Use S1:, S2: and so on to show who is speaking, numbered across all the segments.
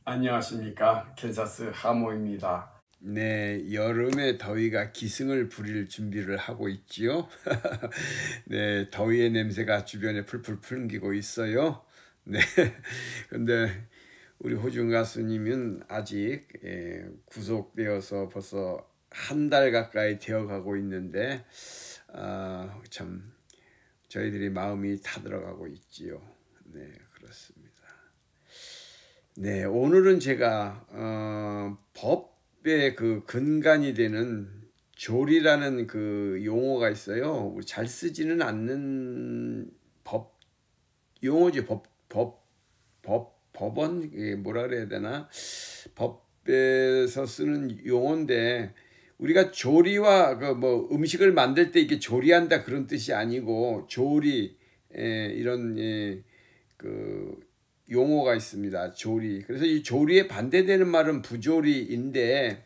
S1: 안녕하십니까. 캔사스 하모입니다.
S2: 네, 여름의 더위가 기승을 부릴 준비를 하고 있지요. 네, 더위의 냄새가 주변에 풀풀 풍기고 있어요. 네, 근데 우리 호중 가수님은 아직 구속되어서 벌써 한 달 가까이 되어가고 있는데 참 저희들이 마음이 타들어가고 있지요. 네, 그렇습니다. 네, 오늘은 제가 법의 그 근간이 되는 조리라는 그 용어가 있어요. 우리 잘 쓰지는 않는 법 용어지. 법원 이게 뭐라 그래야 되나? 법에서 쓰는 용어인데 우리가 조리와 그 뭐 음식을 만들 때 이게 조리한다 그런 뜻이 아니고 조리 이런 그 용어가 있습니다. 조리. 그래서 이 조리에 반대되는 말은 부조리인데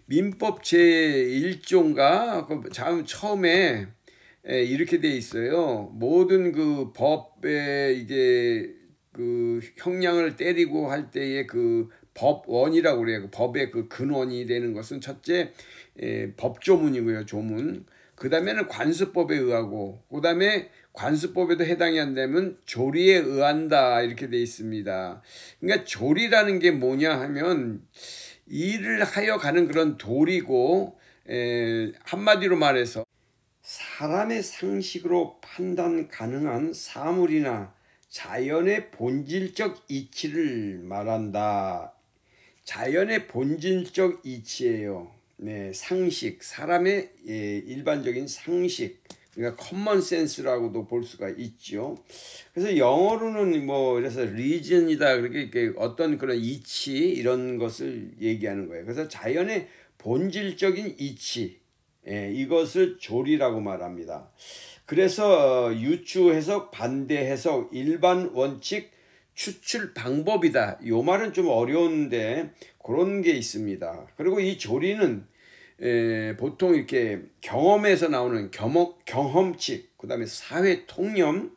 S2: 민법 제1조인가 처음에 이렇게 돼 있어요. 모든 그 법에 이게 그 형량을 때리고 할 때의 그 법원이라고 그래요. 그 법의 그 근원이 되는 것은 첫째 법조문이고요. 조문. 그 다음에는 관습법에 의하고, 그 다음에 관습법에도 해당이 안 되면 조리에 의한다 이렇게 돼 있습니다. 그러니까 조리라는 게 뭐냐 하면 일을 하여 가는 그런 도리고, 한마디로 말해서 사람의 상식으로 판단 가능한 사물이나 자연의 본질적 이치를 말한다. 자연의 본질적 이치예요. 네, 상식, 사람의 일반적인 상식, 그러니까 커먼 센스라고도 볼 수가 있죠. 그래서 영어로는 뭐 그래서 reason이다 그렇게 어떤 그런 이치 이런 것을 얘기하는 거예요. 그래서 자연의 본질적인 이치, 이것을 조리라고 말합니다. 그래서 유추 해석, 반대 해석, 일반 원칙, 추출 방법이다. 요 말은 좀 어려운데 그런 게 있습니다. 그리고 이 조리는 보통 이렇게 경험에서 나오는 경험칙, 그 다음에 사회 통념,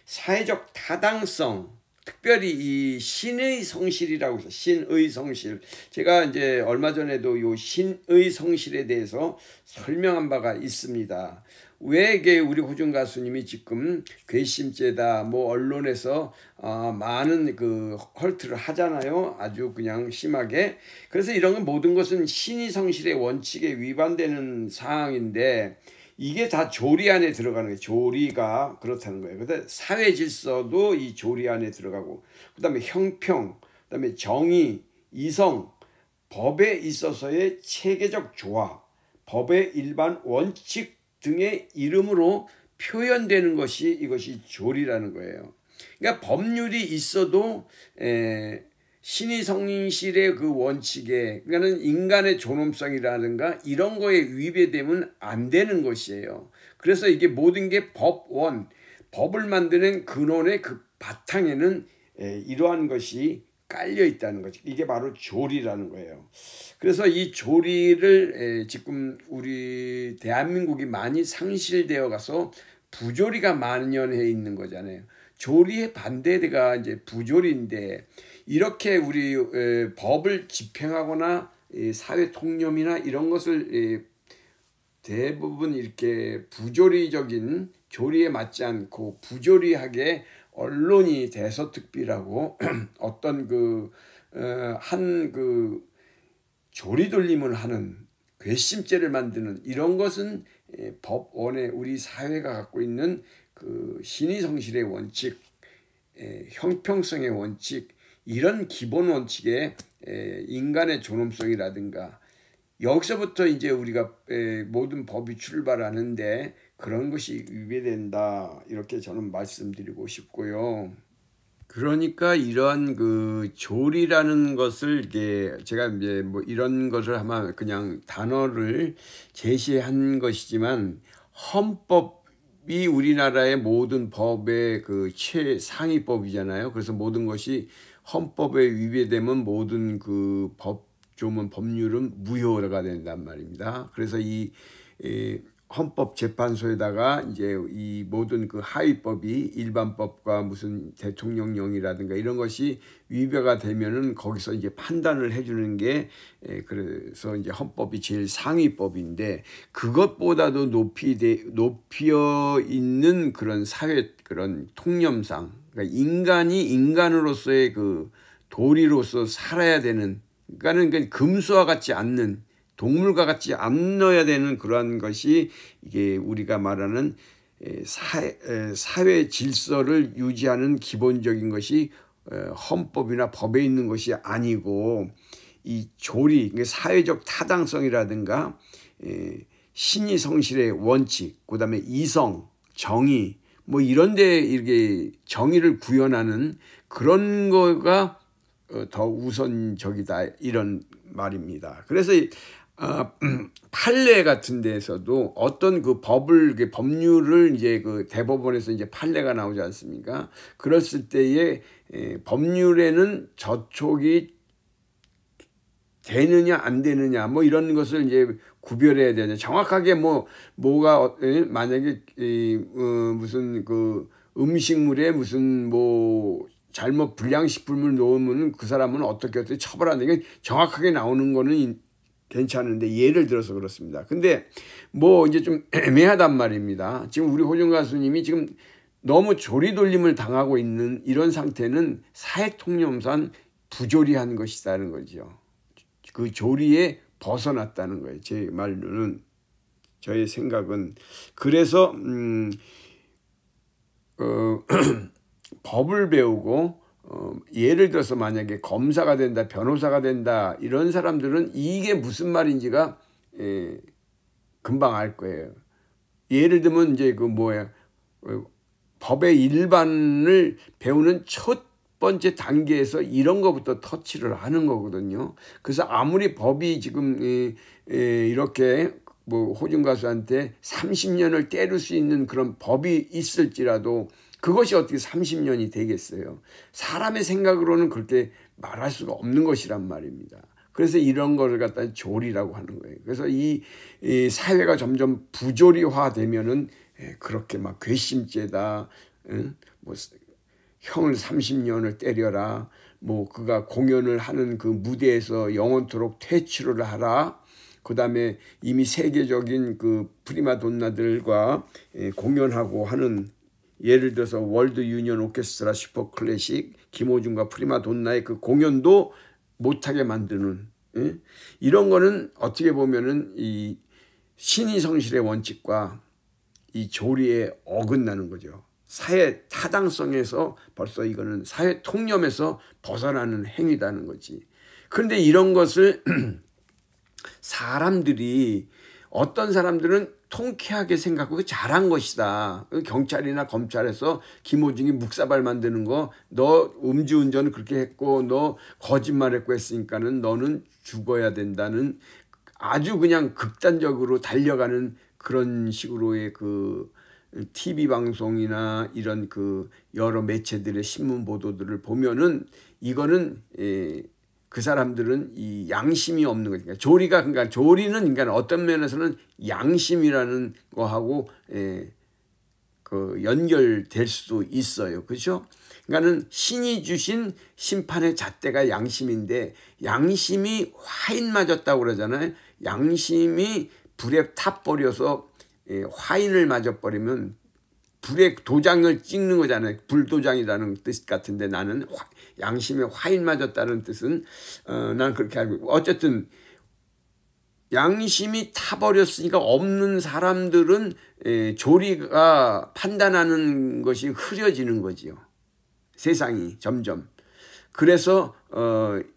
S2: 사회적 타당성, 특별히 이 신의 성실이라고 해서 신의 성실. 제가 이제 얼마 전에도 요 신의 성실에 대해서 설명한 바가 있습니다. 왜 이게 우리 호중 가수님이 지금 괘씸죄다 뭐 언론에서 많은 그 헐트를 하잖아요. 아주 그냥 심하게. 그래서 이런 건 모든 것은 신의 성실의 원칙에 위반되는 사항인데 이게 다 조리 안에 들어가는 거예요. 조리가 그렇다는 거예요. 그래서 사회 질서도 이 조리 안에 들어가고, 그 다음에 형평, 그 다음에 정의, 이성, 법에 있어서의 체계적 조화, 법의 일반 원칙 등의 이름으로 표현되는 것이 이것이 조리라는 거예요. 그러니까 법률이 있어도 신의 성실의 그 원칙에, 그러니까는 인간의 존엄성이라든가 이런 거에 위배되면 안 되는 것이에요. 그래서 이게 모든 게 법원, 법을 만드는 근원의 그 바탕에는 이러한 것이 깔려 있다는 거죠. 이게 바로 조리라는 거예요. 그래서 이 조리를 지금 우리 대한민국이 많이 상실되어 가서 부조리가 만연해 있는 거잖아요. 조리의 반대가 이제 부조리인데 이렇게 우리 법을 집행하거나 사회 통념이나 이런 것을 대부분 이렇게 부조리적인 조리에 맞지 않고 부조리하게 언론이 대서특필하고 어떤 한 조리돌림을 하는 괘씸죄를 만드는 이런 것은 법원에 우리 사회가 갖고 있는 그 신의 성실의 원칙, 형평성의 원칙, 이런 기본 원칙에 인간의 존엄성이라든가 여기서부터 이제 우리가 모든 법이 출발하는데 그런 것이 위배된다 이렇게 저는 말씀드리고 싶고요. 그러니까 이러한 그 조리라는 것을 이게 제가 이제 뭐 이런 것을 아마 그냥 단어를 제시한 것이지만 헌법이 우리나라의 모든 법의 그 최상위법이잖아요. 그래서 모든 것이 헌법에 위배되면 모든 그 법조문 법률은 무효가 된단 말입니다. 그래서 이 헌법재판소에다가 이제 이 모든 그 하위법이 일반법과 무슨 대통령령이라든가 이런 것이 위배가 되면은 거기서 이제 판단을 해주는 게 그래서 이제 헌법이 제일 상위법인데 그것보다도 높여 있는 그런 사회 그런 통념상 그러니까 인간이 인간으로서의 그 도리로서 살아야 되는 그러니까는 금수와 같지 않는 동물과 같지 않아야 되는 그러한 것이 이게 우리가 말하는 사회 질서를 유지하는 기본적인 것이 헌법이나 법에 있는 것이 아니고 이 조리, 사회적 타당성이라든가 신의 성실의 원칙, 그다음에 이성, 정의 뭐 이런데 이렇게 정의를 구현하는 그런 거가 더 우선적이다 이런 말입니다. 그래서 판례 같은 데에서도 어떤 그 법률을 이제 그 대법원에서 이제 판례가 나오지 않습니까? 그랬을 때에 법률에는 저촉이 되느냐 안 되느냐 뭐 이런 것을 이제 구별해야 되냐. 정확하게 뭐가 만약에 무슨 그 음식물에 무슨 뭐 잘못 불량식품을 넣으면 그 사람은 어떻게 처벌하는 게 정확하게 나오는 거는 괜찮은데 예를 들어서 그렇습니다. 근데 뭐 이제 좀 애매하단 말입니다. 지금 우리 호중 가수님이 지금 너무 조리돌림을 당하고 있는 이런 상태는 사회통념상 부조리한 것이라는 거죠. 그 조리에 벗어났다는 거예요. 제 말로는 저의 생각은 그래서 법을 배우고 예를 들어서 만약에 검사가 된다, 변호사가 된다 이런 사람들은 이게 무슨 말인지가 금방 알 거예요. 예를 들면 이제 법의 일반을 배우는 첫 번째 단계에서 이런 거부터 터치를 하는 거거든요. 그래서 아무리 법이 지금 이렇게 뭐 호중 가수한테 30년을 때릴 수 있는 그런 법이 있을지라도 그것이 어떻게 30년이 되겠어요. 사람의 생각으로는 그렇게 말할 수가 없는 것이란 말입니다. 그래서 이런 거를 갖다 조리라고 하는 거예요. 그래서 이 사회가 점점 부조리화 되면은 그렇게 막 괘씸죄다, 뭐 형을 30년을 때려라, 뭐 그가 공연을 하는 그 무대에서 영원토록 퇴출을 하라. 그 다음에 이미 세계적인 그 프리마돈나들과 공연하고 하는 예를 들어서 월드 유니언 오케스트라 슈퍼 클래식 김호중과 프리마돈나의 그 공연도 못하게 만드는 이런 거는 어떻게 보면은 이 신의 성실의 원칙과 이 조리에 어긋나는 거죠. 사회 타당성에서 벌써 이거는 사회 통념에서 벗어나는 행위다는 거지. 그런데 이런 것을 사람들이 어떤 사람들은 통쾌하게 생각하고 잘한 것이다. 경찰이나 검찰에서 김호중이 묵사발 만드는 거 너 음주운전 그렇게 했고 너 거짓말했고 했으니까는 너는 죽어야 된다는 아주 그냥 극단적으로 달려가는 그런 식으로의 그 TV 방송이나 이런 그 여러 매체들의 신문 보도들을 보면은 이거는 그 사람들은 이 양심이 없는 거니까 그러니까 조리는 그러니까 어떤 면에서는 양심이라는 거하고 그 연결될 수도 있어요. 그렇죠? 그러니까는 신이 주신 심판의 잣대가 양심인데 양심이 화인 맞았다고 그러잖아요. 양심이 불에 타버려서 화인을 맞아버리면 불에 도장을 찍는 거잖아요. 불도장이라는 뜻 같은데 나는 양심에 화인 맞았다는 뜻은 나는 그렇게 알고 있고 어쨌든 양심이 타버렸으니까 없는 사람들은 조리가 판단하는 것이 흐려지는 거지요. 세상이 점점. 그래서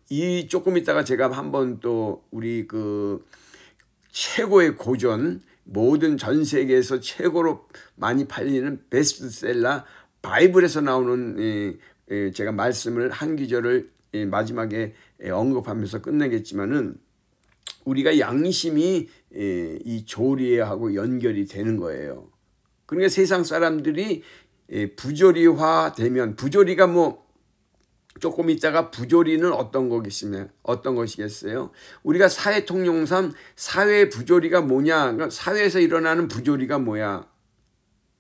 S2: 이 조금 있다가 제가 한번 또 우리 그 최고의 고전 모든 전 세계에서 최고로 많이 팔리는 베스트셀러 바이블에서 나오는 제가 말씀을 한 구절을 마지막에 언급하면서 끝내겠지만은 우리가 양심이 이 조리하고 연결이 되는 거예요. 그러니까 세상 사람들이 부조리화 되면 부조리가 뭐 조금 있다가 부조리는 어떤 것이겠어요? 우리가 사회 통용상 사회 부조리가 뭐냐? 그러니까 사회에서 일어나는 부조리가 뭐야?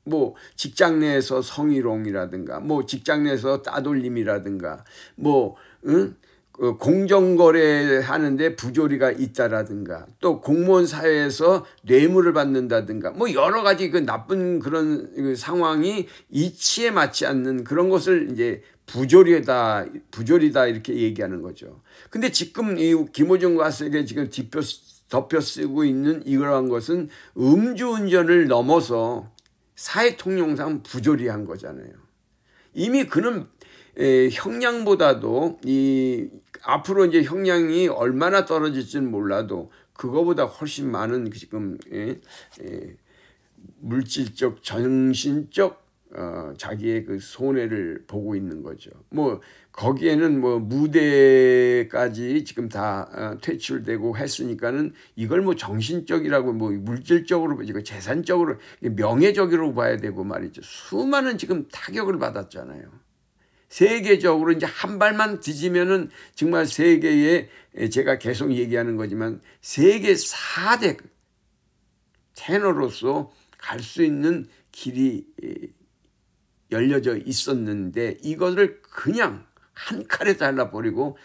S2: 뭐 직장 내에서 성희롱이라든가, 뭐 직장 내에서 따돌림이라든가, 뭐 공정거래 하는데 부조리가 있다라든가, 또 공무원 사회에서 뇌물을 받는다든가, 뭐 여러 가지 그 나쁜 그런 그 상황이 이치에 맞지 않는 그런 것을 이제 부조리다 이렇게 얘기하는 거죠. 근데 지금 이 김호중 과석에 지금 덮여 쓰고 있는 이러한 것은 음주운전을 넘어서 사회 통용상 부조리한 거잖아요. 이미 그는 형량보다도 앞으로 이제 형량이 얼마나 떨어질지는 몰라도 그거보다 훨씬 많은 지금 물질적, 정신적 자기의 그 손해를 보고 있는 거죠. 뭐 거기에는 뭐 무대까지 지금 다 퇴출되고 했으니까는 이걸 뭐 정신적이라고 뭐 물질적으로 이거 재산적으로 명예적으로 봐야 되고 말이죠. 수많은 지금 타격을 받았잖아요. 세계적으로 이제 한 발만 뒤지면은 정말 세계에 제가 계속 얘기하는 거지만 세계 4대 테너로서 갈 수 있는 길이 열려져 있었는데 이것을 그냥 한 칼에 잘라버리고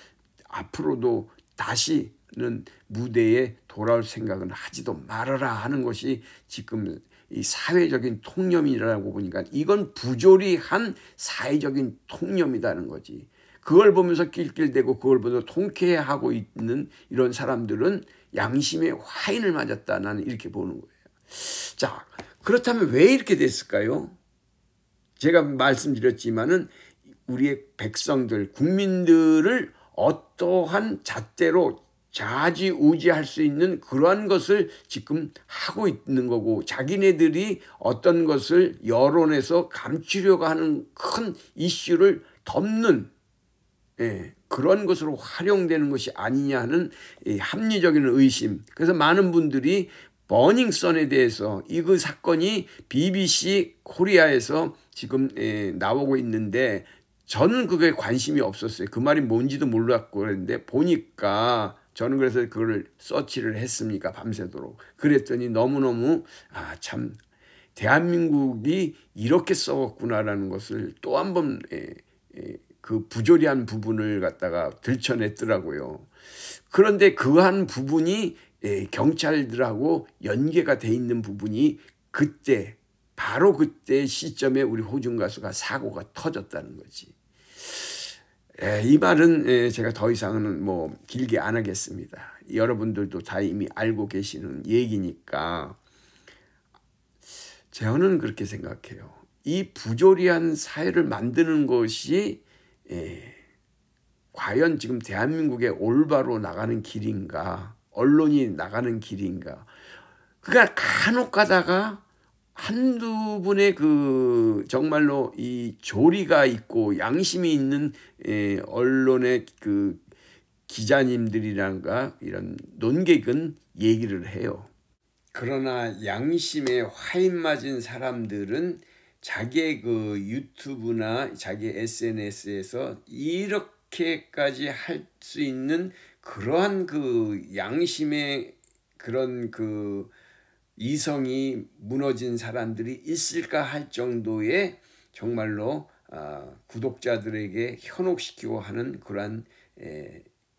S2: 앞으로도 다시는 무대에 돌아올 생각은 하지도 말아라 하는 것이 지금 이 사회적인 통념이라고 보니까 이건 부조리한 사회적인 통념이라는 거지. 그걸 보면서 낄낄대고 그걸 보면서 통쾌해하고 있는 이런 사람들은 양심의 화인을 맞았다. 나는 이렇게 보는 거예요. 자, 그렇다면 왜 이렇게 됐을까요? 제가 말씀드렸지만은 우리의 백성들, 국민들을 어떠한 잣대로 좌지우지할 수 있는 그러한 것을 지금 하고 있는 거고, 자기네들이 어떤 것을 여론에서 감추려고 하는 큰 이슈를 덮는 그런 것으로 활용되는 것이 아니냐 하는 합리적인 의심. 그래서 많은 분들이 버닝썬에 대해서 이 그 사건이 BBC 코리아에서 지금 나오고 있는데 저는 그게 관심이 없었어요. 그 말이 뭔지도 몰랐고 그랬는데 보니까 저는 그래서 그걸 서치를 했습니까? 밤새도록. 그랬더니 너무너무 참 대한민국이 이렇게 썩었구나라는 것을 또 한 번 그 부조리한 부분을 갖다가 들춰냈더라고요. 그런데 그 한 부분이 경찰들하고 연계가 돼 있는 부분이 그때 바로 그때 시점에 우리 호중 가수가 사고가 터졌다는 거지. 이 말은 제가 더 이상은 뭐 길게 안 하겠습니다. 여러분들도 다 이미 알고 계시는 얘기니까. 저는 그렇게 생각해요. 이 부조리한 사회를 만드는 것이 과연 지금 대한민국의 올바로 나가는 길인가, 언론이 나가는 길인가. 그러니까 간혹 가다가 한두 분의 그 정말로 이 조리가 있고 양심이 있는 언론의 그 기자님들이란가 이런 논객은 얘기를 해요. 그러나 양심에 화인 맞은 사람들은 자기의 그 유튜브나 자기 SNS에서 이렇게까지 할 수 있는 그러한 그 양심의 그런 그 이성이 무너진 사람들이 있을까 할 정도의 정말로 구독자들에게 현혹시키고 하는 그러한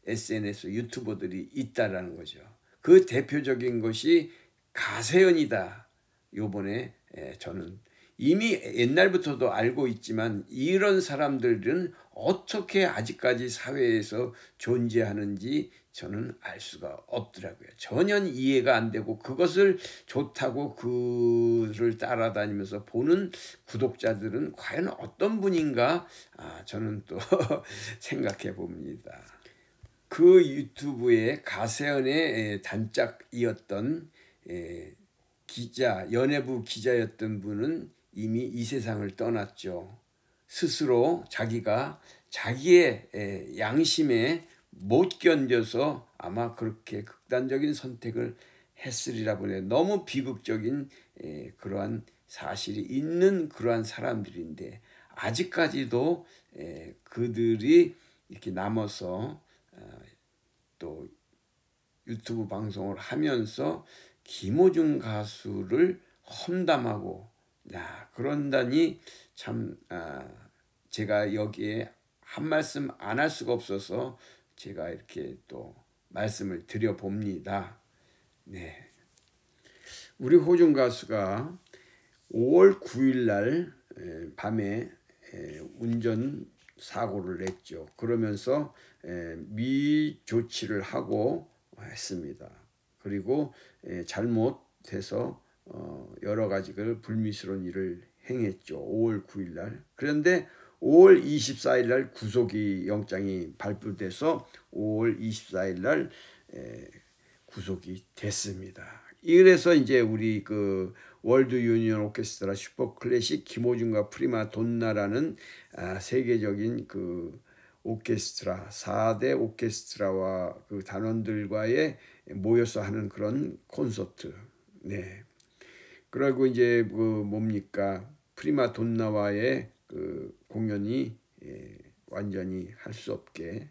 S2: SNS 유튜버들이 있다라는 거죠. 그 대표적인 것이 가세연이다. 요번에 저는 이미 옛날부터도 알고 있지만 이런 사람들은 어떻게 아직까지 사회에서 존재하는지 저는 알 수가 없더라고요. 전혀 이해가 안 되고 그것을 좋다고 그를 따라다니면서 보는 구독자들은 과연 어떤 분인가 저는 또 생각해 봅니다. 그 유튜브에 가세연의 단짝이었던 기자, 연예부 기자였던 분은 이미 이 세상을 떠났죠. 스스로 자기가 자기의 양심에 못 견뎌서 아마 그렇게 극단적인 선택을 했으리라 보네. 너무 비극적인 그러한 사실이 있는 그러한 사람들인데 아직까지도 그들이 이렇게 남아서 또 유튜브 방송을 하면서 김호중 가수를 험담하고 그런다니 참 제가 여기에 한 말씀 안 할 수가 없어서 제가 이렇게 또 말씀을 드려봅니다. 네, 우리 호중 가수가 5월 9일 날 밤에 운전 사고를 냈죠. 그러면서 미조치를 하고 했습니다. 그리고 잘못해서 여러 가지 불미스러운 일을 행했죠. 5월 9일 날. 그런데 5월 24일 날 구속이 영장이 발부돼서 5월 24일 날 구속이 됐습니다. 이래서 이제 우리 월드 유니온 오케스트라 슈퍼 클래식 김호중과 프리마 돈나라는 세계적인 오케스트라 4대 오케스트라와 단원들과의 모여서 하는 그런 콘서트. 네. 그리고 이제 뭡니까 프리마 돈나와의 공연이 완전히 할 수 없게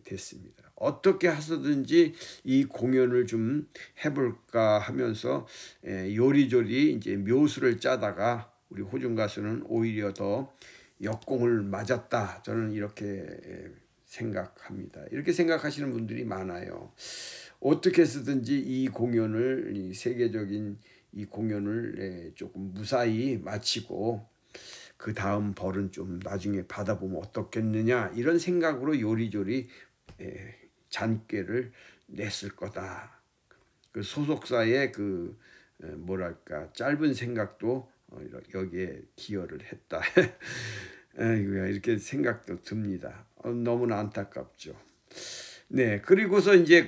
S2: 됐습니다. 어떻게 해서든지 이 공연을 좀 해볼까 하면서 요리조리 이제 묘수를 짜다가 우리 호중 가수는 오히려 더 역공을 맞았다. 저는 이렇게 생각합니다. 이렇게 생각하시는 분들이 많아요. 어떻게 해서든지 이 공연을 이 세계적인 이 공연을 조금 무사히 마치고 그 다음 벌은 좀 나중에 받아보면 어떻겠느냐 이런 생각으로 요리조리 잔꾀를 냈을 거다. 그 소속사의 뭐랄까 짧은 생각도 여기에 기여를 했다. 이렇게 생각도 듭니다. 너무나 안타깝죠. 네, 그리고서 이제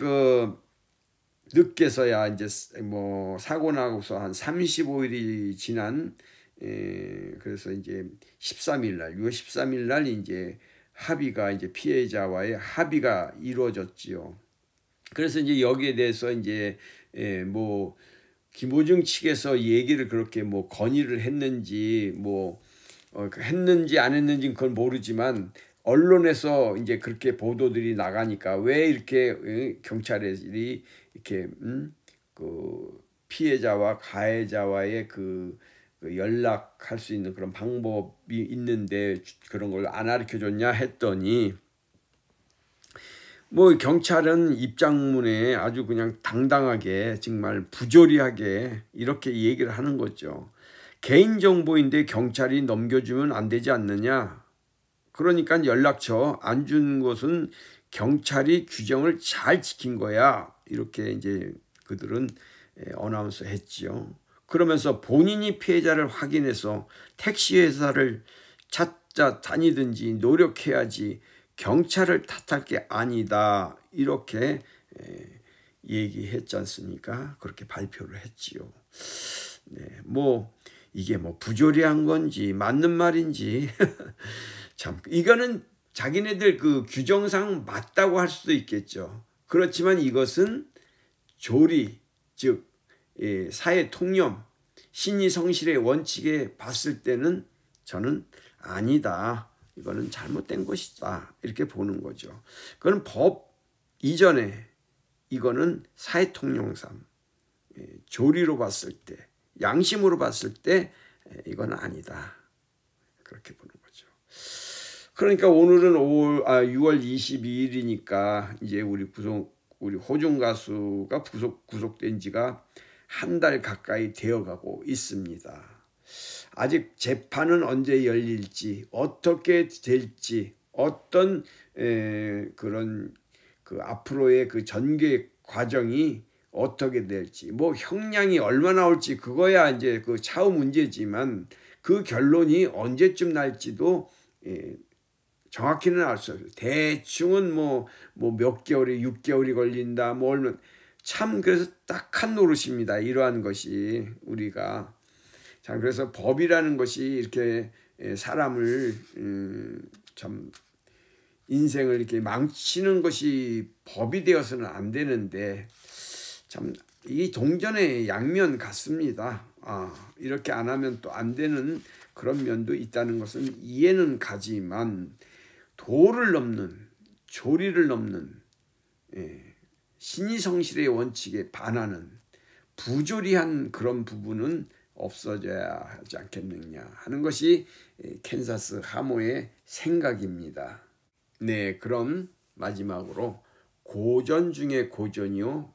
S2: 늦게서야 이제 사고 나고서 한 35일이 지난 그래서 이제 13일 날 6월 13일 날 이제 합의가 이제 피해자와의 합의가 이루어졌지요. 그래서 이제 여기에 대해서 이제 김호중 측에서 얘기를 그렇게 건의를 했는지 했는지 안 했는지 그건 모르지만 언론에서 이제 그렇게 보도들이 나가니까 왜 이렇게 경찰들이 이렇게 피해자와 가해자와의 연락할 수 있는 그런 방법이 있는데 그런 걸 안 가르쳐줬냐 했더니 경찰은 입장문에 아주 그냥 당당하게 정말 부조리하게 이렇게 얘기를 하는 거죠. 개인정보인데 경찰이 넘겨주면 안 되지 않느냐. 그러니까 연락처 안 준 것은 경찰이 규정을 잘 지킨 거야. 이렇게 이제 그들은 어나운서 했지요. 그러면서 본인이 피해자를 확인해서 택시회사를 찾아다니든지 노력해야지 경찰을 탓할 게 아니다. 이렇게 얘기했지 않습니까? 그렇게 발표를 했지요. 네, 이게 부조리한 건지 맞는 말인지 참 이거는 자기네들 규정상 맞다고 할 수도 있겠죠. 그렇지만 이것은 조리 즉 사회 통념, 신의성실의 원칙에 봤을 때는 저는 아니다. 이거는 잘못된 것이다. 이렇게 보는 거죠. 그건 법 이전에 이거는 사회 통념상 조리로 봤을 때, 양심으로 봤을 때 이건 아니다. 그렇게 보는 거죠. 그러니까 오늘은 6월 22일이니까 이제 우리 호중 가수가 구속된 지가 한 달 가까이 되어가고 있습니다. 아직 재판은 언제 열릴지 어떻게 될지 어떤 그런 앞으로의 전개 과정이 어떻게 될지 형량이 얼마 나올지 그거야 이제 차후 문제지만 그 결론이 언제쯤 날지도 정확히는 알 수 없어요. 대충은 몇 개월이 6개월이 걸린다 얼마 참 그래서 딱한 노릇입니다. 이러한 것이 우리가 참 그래서 법이라는 것이 이렇게 사람을 참 인생을 이렇게 망치는 것이 법이 되어서는 안 되는데 참 이 동전의 양면 같습니다. 이렇게 안 하면 또 안 되는 그런 면도 있다는 것은 이해는 가지만 도를 넘는 조리를 넘는 신의성실의 원칙에 반하는 부조리한 그런 부분은 없어져야 하지 않겠느냐 하는 것이 캔사스 하모의 생각입니다. 네, 그럼 마지막으로 고전 중에 고전이요,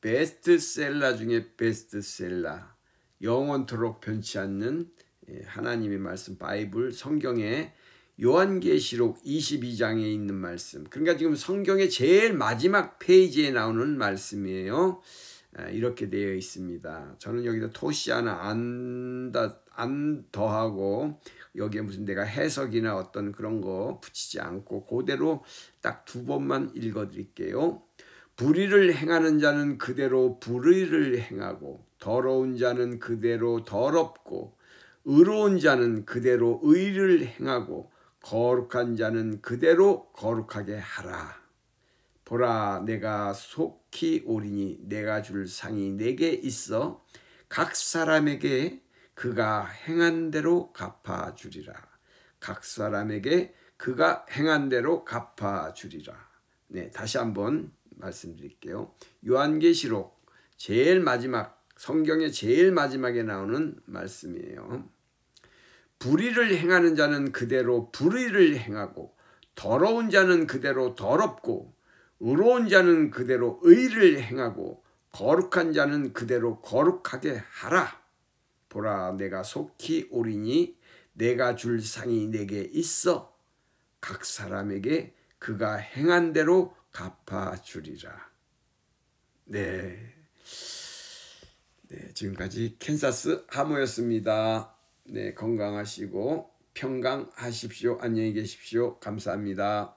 S2: 베스트셀러 중에 베스트셀러, 영원토록 변치 않는 하나님의 말씀, 바이블, 성경의 요한계시록 22장에 있는 말씀. 그러니까 지금 성경의 제일 마지막 페이지에 나오는 말씀이에요. 이렇게 되어 있습니다. 저는 여기다 토시 하나 안 더하고 여기에 무슨 내가 해석이나 어떤 그런 거 붙이지 않고 그대로 딱 2번만 읽어 드릴게요. 불의를 행하는 자는 그대로 불의를 행하고, 더러운 자는 그대로 더럽고, 의로운 자는 그대로 의를 행하고, 거룩한 자는 그대로 거룩하게 하라. 보라, 내가 속히 오리니 내가 줄 상이 내게 있어 각 사람에게 그가 행한 대로 갚아주리라. 각 사람에게 그가 행한 대로 갚아주리라. 네, 다시 한번 말씀드릴게요. 요한계시록 제일 마지막, 성경의 제일 마지막에 나오는 말씀이에요. 불의를 행하는 자는 그대로 불의를 행하고, 더러운 자는 그대로 더럽고, 의로운 자는 그대로 의를 행하고, 거룩한 자는 그대로 거룩하게 하라. 보라, 내가 속히 오리니 내가 줄 상이 내게 있어 각 사람에게 그가 행한 대로 갚아주리라. 네, 지금까지 캔사스 하모였습니다. 네, 건강하시고 평강하십시오. 안녕히 계십시오. 감사합니다.